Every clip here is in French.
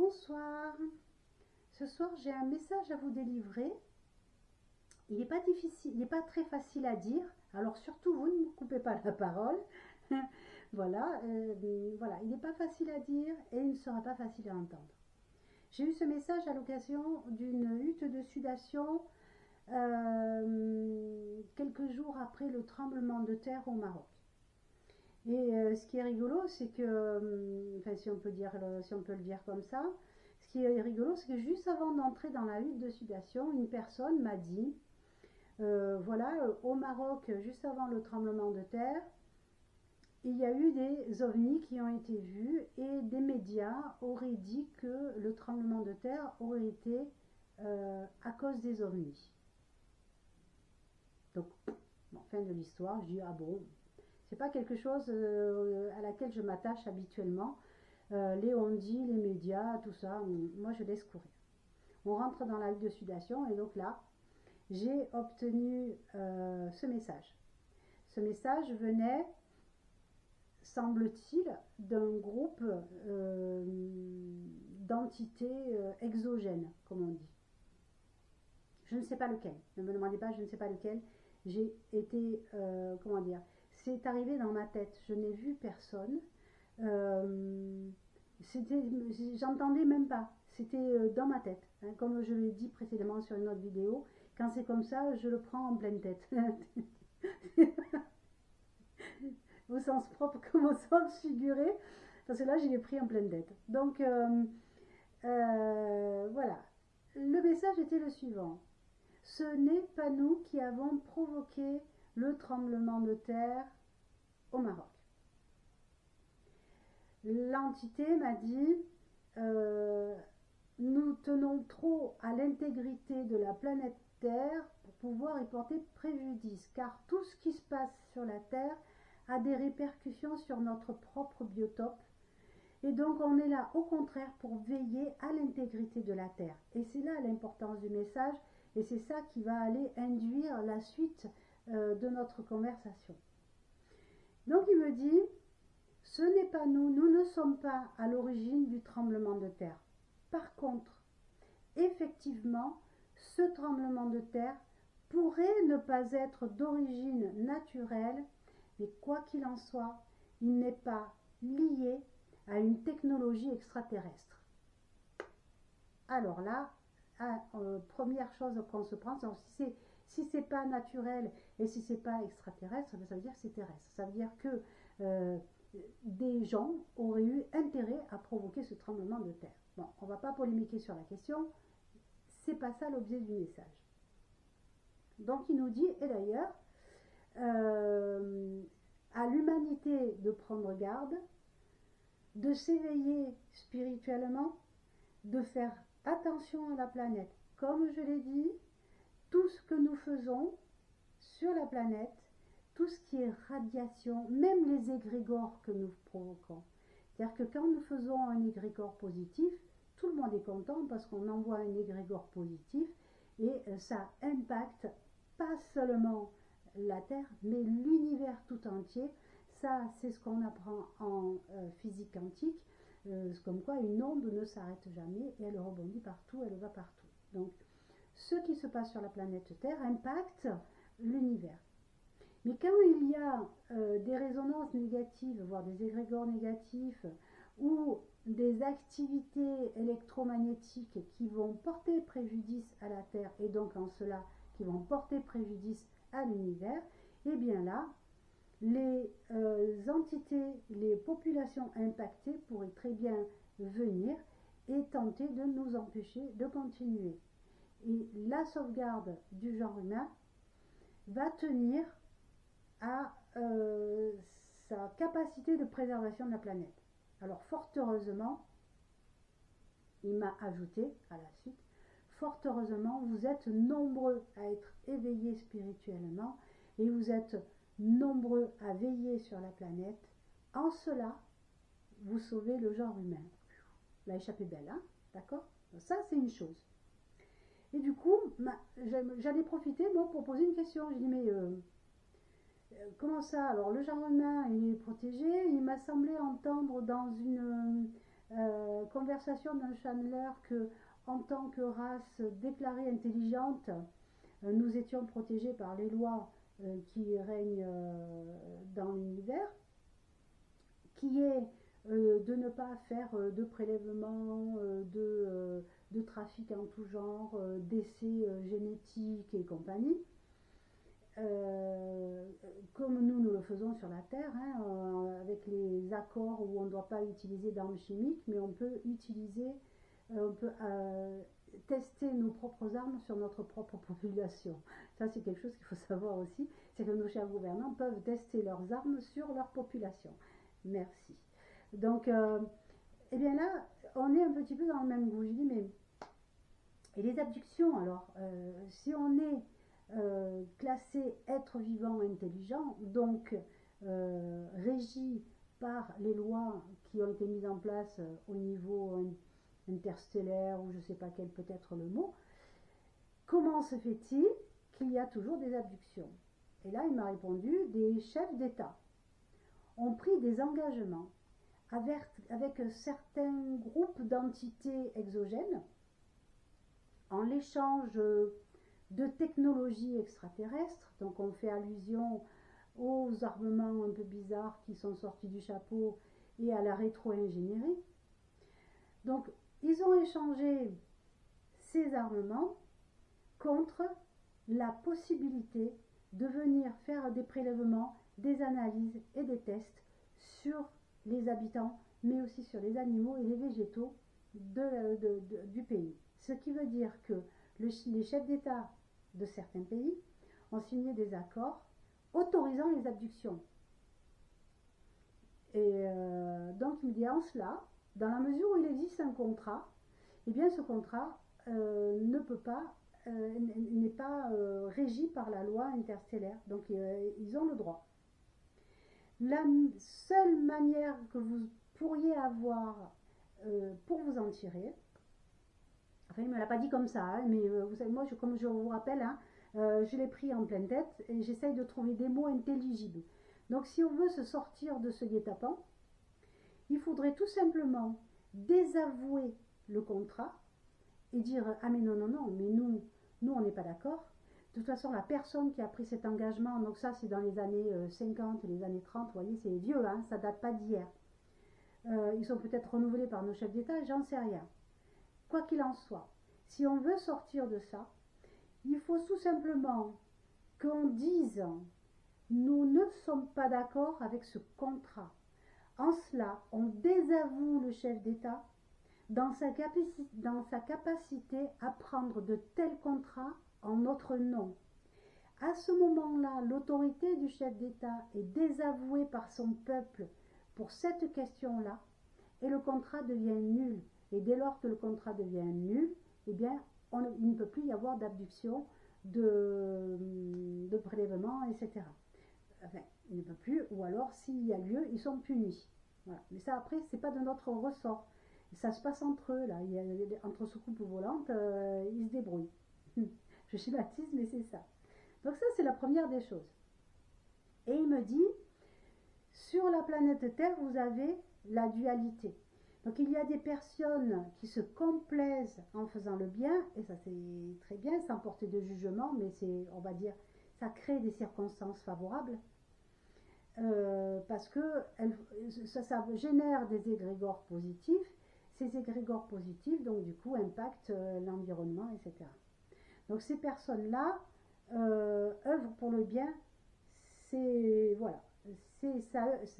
Bonsoir. Ce soir, j'ai un message à vous délivrer. Il n'est pas difficile, il n'est pas très facile à dire. Alors surtout, vous ne me coupez pas la parole. Voilà, voilà, il n'est pas facile à dire et il ne sera pas facile à entendre. J'ai eu ce message à l'occasion d'une hutte de sudation quelques jours après le tremblement de terre au Maroc. Et ce qui est rigolo, c'est que, enfin si on peut le dire comme ça, ce qui est rigolo, c'est que juste avant d'entrer dans la hutte de sudation, une personne m'a dit, voilà, au Maroc, juste avant le tremblement de terre, il y a eu des ovnis qui ont été vus et des médias auraient dit que le tremblement de terre aurait été à cause des ovnis. Donc, bon, fin de l'histoire, je dis ah bon, c'est pas quelque chose à laquelle je m'attache habituellement. Les on-dit, les médias, tout ça, moi je laisse courir. On rentre dans la hutte de sudation et donc là, j'ai obtenu ce message. Ce message venait, semble-t-il, d'un groupe d'entités exogènes, comme on dit. Je ne sais pas lequel. Ne me demandez pas, je ne sais pas lequel. J'ai été, comment dire, c'est arrivé dans ma tête. Je n'ai vu personne. J'entendais même pas. C'était dans ma tête. Hein, comme je l'ai dit précédemment sur une autre vidéo, quand c'est comme ça, je le prends en pleine tête. Au sens propre comme au sens figuré. Parce que là, je l'ai pris en pleine tête. Donc, voilà. Le message était le suivant. Ce n'est pas nous qui avons provoqué le tremblement de terre au Maroc. L'entité m'a dit nous tenons trop à l'intégrité de la planète Terre pour pouvoir y porter préjudice, car tout ce qui se passe sur la Terre a des répercussions sur notre propre biotope. Et donc on est là au contraire pour veiller à l'intégrité de la Terre. Et c'est là l'importance du message, et c'est ça qui va aller induire la suite de notre conversation. Donc il me dit, ce n'est pas nous, nous ne sommes pas à l'origine du tremblement de terre. Par contre, effectivement, ce tremblement de terre pourrait ne pas être d'origine naturelle, mais quoi qu'il en soit, il n'est pas lié à une technologie extraterrestre. Alors là, première chose qu'on se prend, si c'est pas naturel et si c'est pas extraterrestre, ça veut dire que c'est terrestre. Ça veut dire que des gens auraient eu intérêt à provoquer ce tremblement de terre. Bon, on va pas polémiquer sur la question, c'est pas ça l'objet du message. Donc il nous dit, et d'ailleurs, à l'humanité de prendre garde, de s'éveiller spirituellement, de faire attention à la planète. Comme je l'ai dit, tout ce que nous faisons sur la planète, tout ce qui est radiation, même les égrégores que nous provoquons. C'est-à-dire que quand nous faisons un égrégore positif, tout le monde est content parce qu'on envoie un égrégore positif et ça impacte pas seulement la Terre, mais l'univers tout entier. Ça, c'est ce qu'on apprend en physique quantique, comme quoi une onde ne s'arrête jamais et elle rebondit partout, elle va partout. Donc, ce qui se passe sur la planète Terre impacte l'univers. Mais quand il y a des résonances négatives, voire des égrégores négatifs, ou des activités électromagnétiques qui vont porter préjudice à la Terre, et donc en cela qui vont porter préjudice à l'univers, et bien là, les entités, les populations impactées pourraient très bien venir et tenter de nous empêcher de continuer. Et la sauvegarde du genre humain va tenir à sa capacité de préservation de la planète. Alors fort heureusement, il m'a ajouté à la suite, fort heureusement, vous êtes nombreux à être éveillés spirituellement et vous êtes nombreux à veiller sur la planète. En cela, vous sauvez le genre humain. La échappée belle, hein, d'accord? Ça, c'est une chose. Et du coup, j'allais profiter, moi, pour poser une question. J'ai dit, mais comment ça? Alors, le genre humain, il est protégé. Il m'a semblé entendre dans une conversation d'un channeleur que, en tant que race déclarée intelligente, nous étions protégés par les lois qui règnent dans l'univers, qui est de ne pas faire de prélèvements, de trafic en tout genre, d'essais génétiques et compagnie. Comme nous le faisons sur la Terre, hein, avec les accords où on ne doit pas utiliser d'armes chimiques, mais on peut utiliser, on peut tester nos propres armes sur notre propre population. Ça, c'est quelque chose qu'il faut savoir aussi, c'est que nos chers gouvernants peuvent tester leurs armes sur leur population. Merci. Donc, eh bien là, on est un petit peu dans le même goût. Je dis, mais... Et les abductions, alors, si on est classé être vivant intelligent, donc régi par les lois qui ont été mises en place au niveau interstellaire, ou je ne sais pas quel peut être le mot, comment se fait-il qu'il y a toujours des abductions? Et là, il m'a répondu, des chefs d'État ont pris des engagements avec certains groupes d'entités exogènes en l'échange de technologies extraterrestres. Donc on fait allusion aux armements un peu bizarres qui sont sortis du chapeau et à la rétro-ingénierie. Donc ils ont échangé ces armements contre la possibilité de venir faire des prélèvements, des analyses et des tests sur les habitants, mais aussi sur les animaux et les végétaux du pays. Ce qui veut dire que les chefs d'État de certains pays ont signé des accords autorisant les abductions. Et donc il me dit, en cela, dans la mesure où il existe un contrat, eh bien ce contrat ne peut pas, n'est pas régi par la loi interstellaire. Donc ils ont le droit. La seule manière que vous pourriez avoir pour vous en tirer, enfin il ne me l'a pas dit comme ça, hein, mais vous savez, moi comme je vous rappelle, hein, je l'ai pris en pleine tête et j'essaye de trouver des mots intelligibles. Donc si on veut se sortir de ce guet-apens, il faudrait tout simplement désavouer le contrat et dire ah mais non, mais nous on n'est pas d'accord. De toute façon, la personne qui a pris cet engagement, donc ça c'est dans les années 50 et les années 30, vous voyez, c'est vieux, hein, ça date pas d'hier. Ils sont peut-être renouvelés par nos chefs d'État, j'en sais rien. Quoi qu'il en soit, si on veut sortir de ça, il faut tout simplement qu'on dise nous ne sommes pas d'accord avec ce contrat. En cela, on désavoue le chef d'État dans sa capacité à prendre de tels contrats en notre nom. À ce moment-là, l'autorité du chef d'État est désavouée par son peuple pour cette question-là et le contrat devient nul. Et dès lors que le contrat devient nul, eh bien, il ne peut plus y avoir d'abduction, de prélèvement, etc. Enfin, il ne peut plus, ou alors s'il y a lieu, ils sont punis. Voilà. Mais ça, après, c'est pas de notre ressort. Ça se passe entre eux, là. Entre soucoupes volantes, ils se débrouillent. Je schématise, mais c'est ça. Donc ça, c'est la première des choses. Et il me dit, sur la planète Terre, vous avez la dualité. Donc il y a des personnes qui se complaisent en faisant le bien, et ça c'est très bien, sans porter de jugement, mais c'est, on va dire, ça crée des circonstances favorables, parce que ça génère des égrégores positifs. Ces égrégores positifs, donc du coup, impactent l'environnement, etc. Donc ces personnes-là œuvrent pour le bien. C'est voilà,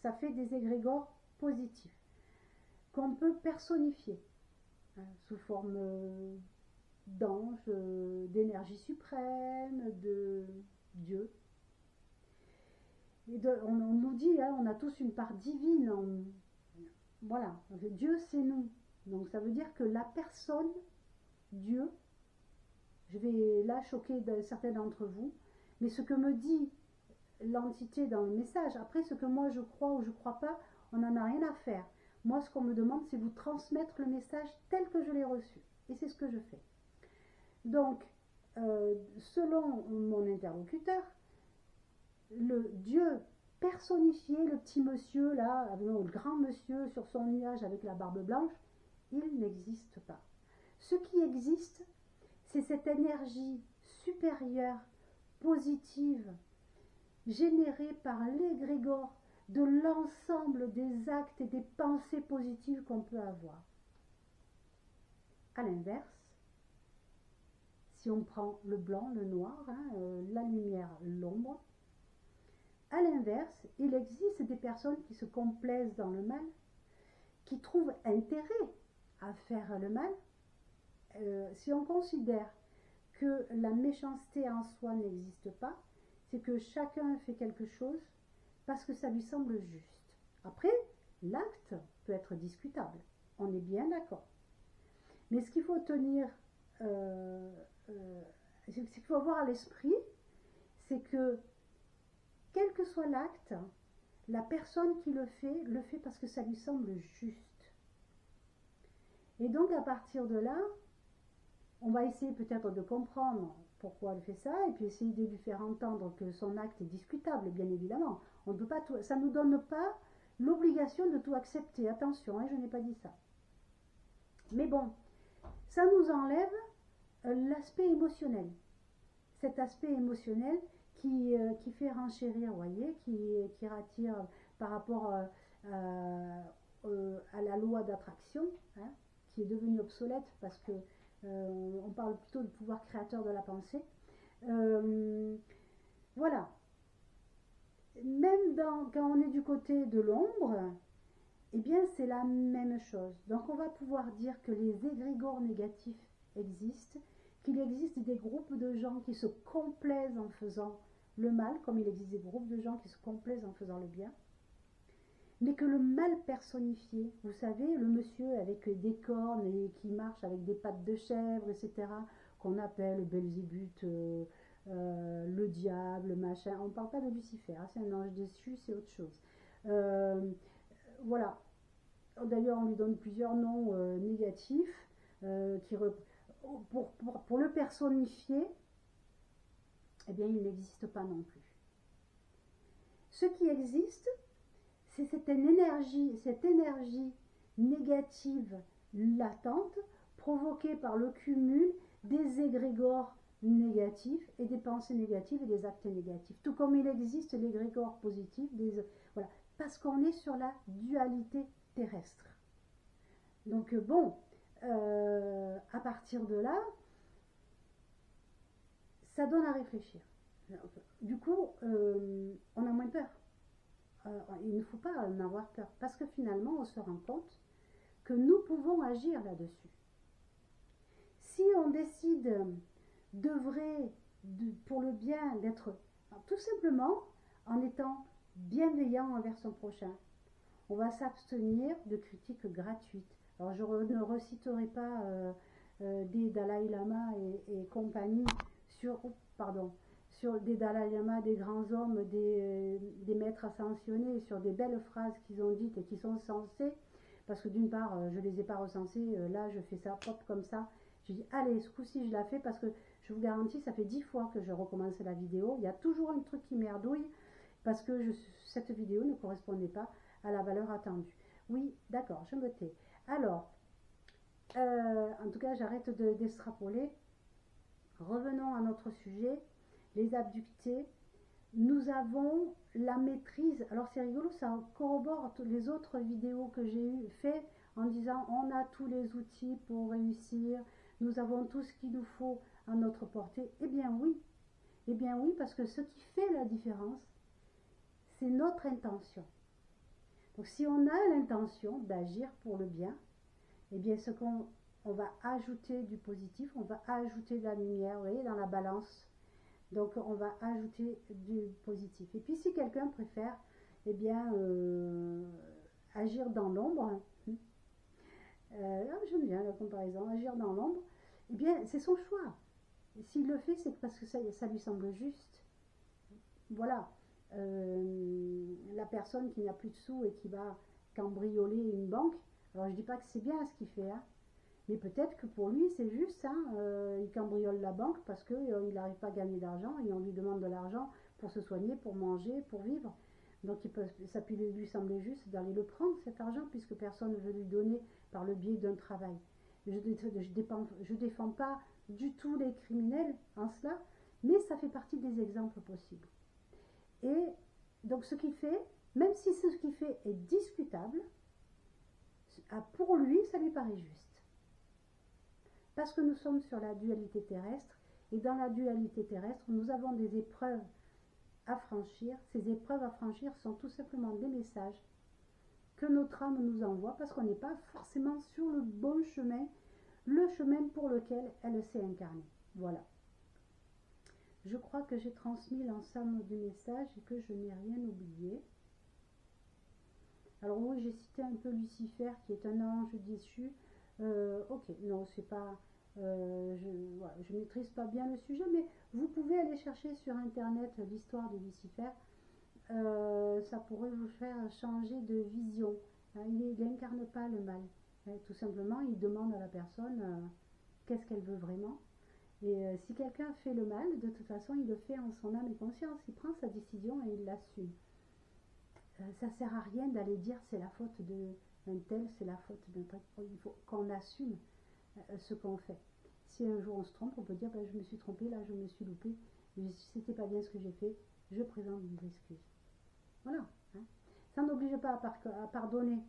ça fait des égrégores positifs qu'on peut personnifier hein, sous forme d'ange, d'énergie suprême, de Dieu. Et on nous dit, hein, on a tous une part divine. Voilà, Dieu c'est nous. Donc ça veut dire que la personne, Dieu, je vais là choquer certains d'entre vous, mais ce que me dit l'entité dans le message, après ce que moi je crois ou je crois pas, on n'en a rien à faire. Moi, ce qu'on me demande, c'est vous transmettre le message tel que je l'ai reçu. Et c'est ce que je fais. Donc, selon mon interlocuteur, le Dieu personnifié, le petit monsieur, là, le grand monsieur sur son nuage avec la barbe blanche, il n'existe pas. Ce qui existe, c'est cette énergie supérieure, positive, générée par l'égrégore de l'ensemble des actes et des pensées positives qu'on peut avoir. À l'inverse, si on prend le blanc, le noir, la lumière, l'ombre, à l'inverse, il existe des personnes qui se complaisent dans le mal, qui trouvent intérêt à faire le mal. Si on considère que la méchanceté en soi n'existe pas, c'est que chacun fait quelque chose parce que ça lui semble juste. Après, l'acte peut être discutable, on est bien d'accord. Mais ce qu'il faut tenir, ce qu'il faut avoir à l'esprit, c'est que quel que soit l'acte, la personne qui le fait parce que ça lui semble juste. Et donc à partir de là, on va essayer peut-être de comprendre pourquoi elle fait ça, et puis essayer de lui faire entendre que son acte est discutable, bien évidemment. On ne peut pas tout, ça ne nous donne pas l'obligation de tout accepter. Attention, je n'ai pas dit ça. Mais bon, ça nous enlève l'aspect émotionnel. Cet aspect émotionnel qui fait renchérir, vous voyez, qui rattire par rapport à la loi d'attraction, qui est devenue obsolète parce que on parle plutôt de pouvoir créateur de la pensée. Voilà. Même quand on est du côté de l'ombre, eh bien c'est la même chose. Donc on va pouvoir dire que les égrégores négatifs existent, qu'il existe des groupes de gens qui se complaisent en faisant le mal, comme il existe des groupes de gens qui se complaisent en faisant le bien, mais que le mal personnifié, vous savez, le monsieur avec des cornes et qui marche avec des pattes de chèvre, etc., qu'on appelle Belzébuth, le diable, machin, on ne parle pas de Lucifer, c'est un ange déchu, c'est autre chose. Voilà. D'ailleurs, on lui donne plusieurs noms négatifs pour le personnifier, eh bien, il n'existe pas non plus. Ce qui existe, c'est cette énergie négative latente provoquée par le cumul des égrégores négatifs et des pensées négatives et des actes négatifs. Tout comme il existe l'égrégore positif, voilà, parce qu'on est sur la dualité terrestre. Donc bon, à partir de là, ça donne à réfléchir. Du coup, on a moins peur. Il ne faut pas en avoir peur, parce que finalement, on se rend compte que nous pouvons agir là-dessus. Si on décide d'œuvrer pour le bien, d'être tout simplement en étant bienveillant envers son prochain, on va s'abstenir de critiques gratuites. Alors je ne reciterai pas des Dalai Lama et compagnie sur des Dalai Lama, des grands hommes, des maîtres ascensionnés, sur des belles phrases qu'ils ont dites et qui sont censées, parce que d'une part, je ne les ai pas recensées, là je fais ça, pop, comme ça. J'ai dit, allez, ce coup-ci je la fais, parce que je vous garantis, ça fait 10 fois que je recommence la vidéo. Il y a toujours un truc qui merdouille, parce que cette vidéo ne correspondait pas à la valeur attendue. Oui, d'accord, je me tais. Alors, en tout cas, j'arrête d'extrapoler. Revenons à notre sujet, les abductés. Nous avons la maîtrise. Alors c'est rigolo, ça corrobore les autres vidéos que j'ai fait en disant on a tous les outils pour réussir, nous avons tout ce qu'il nous faut à notre portée. Eh bien oui, parce que ce qui fait la différence, c'est notre intention. Donc si on a l'intention d'agir pour le bien, eh bien on va ajouter du positif, on va ajouter de la lumière, vous voyez, dans la balance. Donc on va ajouter du positif. Et puis si quelqu'un préfère, eh bien, agir dans l'ombre, j'aime bien la comparaison, agir dans l'ombre, eh bien c'est son choix. S'il le fait, c'est parce que ça lui semble juste. Voilà. La personne qui n'a plus de sous et qui va cambrioler une banque, alors je dis pas que c'est bien ce qu'il fait, mais peut-être que pour lui c'est juste, il cambriole la banque parce qu'il n'arrive pas à gagner d'argent et on lui demande de l'argent pour se soigner, pour manger, pour vivre. Donc ça peut lui sembler juste d'aller le prendre, cet argent, puisque personne ne veut lui donner par le biais d'un travail. Je ne défends pas du tout les criminels en cela, mais ça fait partie des exemples possibles. Et donc ce qu'il fait, même si ce qu'il fait est discutable, pour lui, ça lui paraît juste. Parce que nous sommes sur la dualité terrestre, et dans la dualité terrestre, nous avons des épreuves à franchir. Ces épreuves à franchir sont tout simplement des messages que notre âme nous envoie, parce qu'on n'est pas forcément sur le bon chemin, le chemin pour lequel elle s'est incarnée. Voilà. Je crois que j'ai transmis l'ensemble du message et que je n'ai rien oublié. Alors oui, j'ai cité un peu Lucifer, qui est un ange déchu. Ok, non, c'est pas... voilà, je maîtrise pas bien le sujet, mais vous pouvez aller chercher sur internet l'histoire de Lucifer. Ça pourrait vous faire changer de vision. Il n'incarne pas le mal. Tout simplement, il demande à la personne qu'est-ce qu'elle veut vraiment. Et si quelqu'un fait le mal, de toute façon, il le fait en son âme et conscience. Il prend sa décision et il l'assume. Ça ne sert à rien d'aller dire c'est la faute d'un tel, c'est la faute d'un tel. Il faut qu'on assume ce qu'on fait. Si un jour on se trompe, on peut dire ben, je me suis trompé, là je me suis loupé, c'était pas bien ce que j'ai fait, je présente mes excuses. Voilà. Hein. Ça n'oblige pas à pardonner.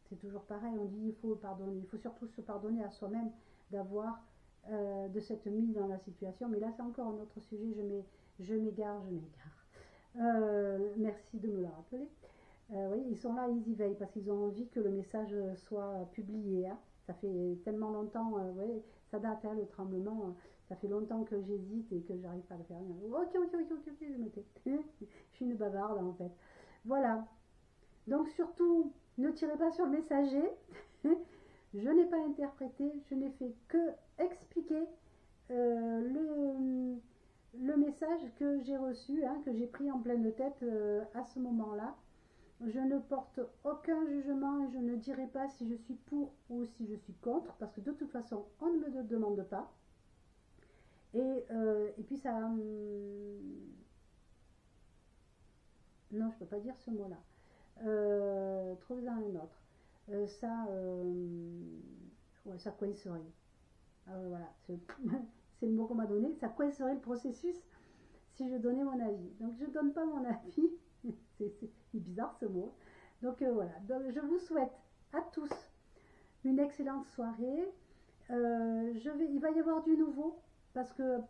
C'est toujours pareil, on dit il faut pardonner. Il faut surtout se pardonner à soi-même d'avoir de s'être mis dans la situation. Mais là c'est encore un autre sujet, je m'égare. Merci de me le rappeler. Oui, ils sont là, ils y veillent parce qu'ils ont envie que le message soit publié. Hein. Ça fait tellement longtemps, ouais, ça date, hein, le tremblement. Ça fait longtemps que j'hésite et que j'arrive pas à le faire. Ok, je me tais. Je suis une bavarde en fait. Voilà. Donc surtout, ne tirez pas sur le messager. Je n'ai pas interprété, je n'ai fait que expliquer le message que j'ai reçu, hein, que j'ai pris en pleine tête à ce moment-là. Je ne porte aucun jugement et je ne dirai pas si je suis pour ou si je suis contre, parce que de toute façon, on ne me le demande pas. Et puis ça... non, je ne peux pas dire ce mot-là. Trouvez-en un autre. Ouais, ça coincerait. Voilà, c'est le mot qu'on m'a donné. Ça coincerait le processus si je donnais mon avis. Donc je ne donne pas mon avis. C'est bizarre ce mot. Donc voilà. Donc, je vous souhaite à tous une excellente soirée. Il va y avoir du nouveau parce que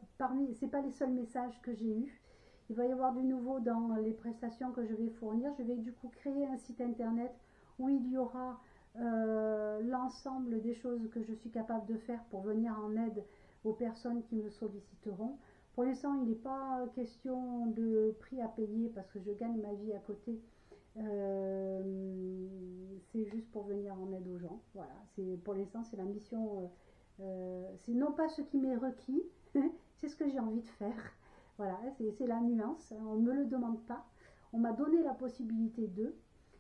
c'est pas les seuls messages que j'ai eus. Il va y avoir du nouveau dans les prestations que je vais fournir. Je vais du coup créer un site internet où il y aura l'ensemble des choses que je suis capable de faire pour venir en aide aux personnes qui me solliciteront. Pour l'instant, il n'est pas question de prix à payer parce que je gagne ma vie à côté. C'est juste pour venir en aide aux gens. Voilà, pour l'instant, c'est la mission. C'est non pas ce qui m'est requis, c'est ce que j'ai envie de faire. Voilà, c'est la nuance. On ne me le demande pas. On m'a donné la possibilité de.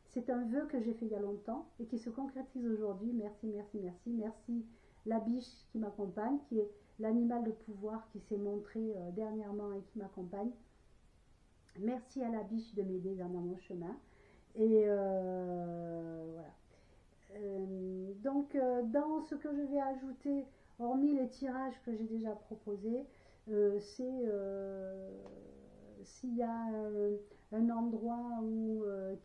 C'est un vœu que j'ai fait il y a longtemps et qui se concrétise aujourd'hui. Merci, merci, merci. Merci la biche qui m'accompagne, qui est l'animal de pouvoir qui s'est montré dernièrement et qui m'accompagne. Merci à la biche de m'aider dans mon chemin. Et voilà. Donc, dans ce que je vais ajouter, hormis les tirages que j'ai déjà proposés, c'est s'il y a un endroit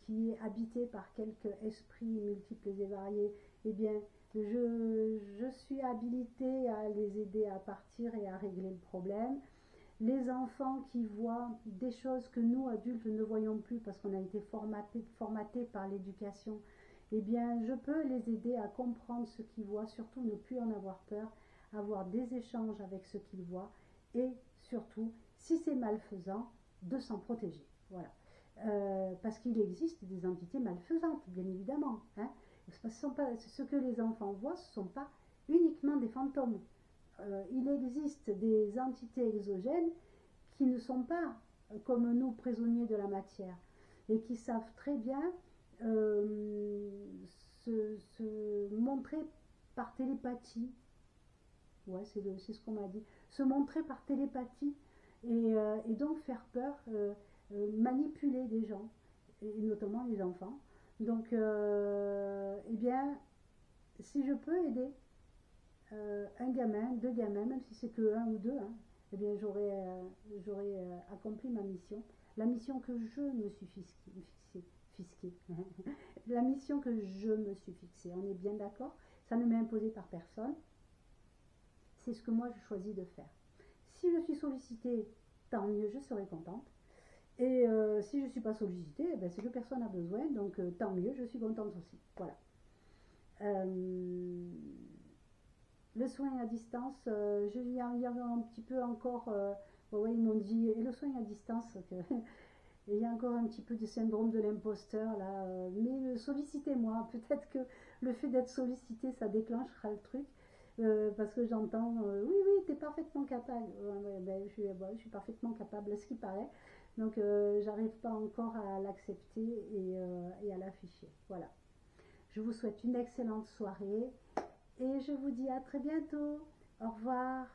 qui est habité par quelques esprits multiples et variés, eh bien, je suis habilitée à les aider à partir et à régler le problème. Les enfants qui voient des choses que nous, adultes, ne voyons plus parce qu'on a été formatés par l'éducation, eh bien, je peux les aider à comprendre ce qu'ils voient, surtout ne plus en avoir peur, avoir des échanges avec ce qu'ils voient et surtout, si c'est malfaisant, de s'en protéger. Voilà. Parce qu'il existe des entités malfaisantes, bien évidemment. Hein. Ce que les enfants voient, ce ne sont pas uniquement des fantômes. Il existe des entités exogènes qui ne sont pas comme nous prisonniers de la matière et qui savent très bien se montrer par télépathie. Ouais, c'est ce qu'on m'a dit. Se montrer par télépathie et donc faire peur, manipuler des gens. et notamment les enfants. Donc, eh bien, si je peux aider un gamin, deux gamins, même si c'est que un ou deux, hein, eh bien, j'aurais accompli ma mission. La mission que je me suis fixée. La mission que je me suis fixée. On est bien d'accord? Ça ne m'est imposé par personne. C'est ce que moi je choisis de faire. Si je suis sollicitée, tant mieux, je serai contente. Et si je ne suis pas sollicitée, eh c'est que personne n'a besoin, donc tant mieux, je suis contente aussi. Voilà. Le soin à distance, il y avait un petit peu encore, ouais, ils m'ont dit, et le soin à distance, il y a encore un petit peu du syndrome de l'imposteur là, mais sollicitez-moi, peut-être que le fait d'être sollicité, ça déclenchera le truc. Parce que j'entends oui, oui, tu es parfaitement capable. Ben, je suis parfaitement capable, à ce qui paraît. Donc, j'arrive pas encore à l'accepter et à l'afficher. Voilà. Je vous souhaite une excellente soirée et je vous dis à très bientôt. Au revoir.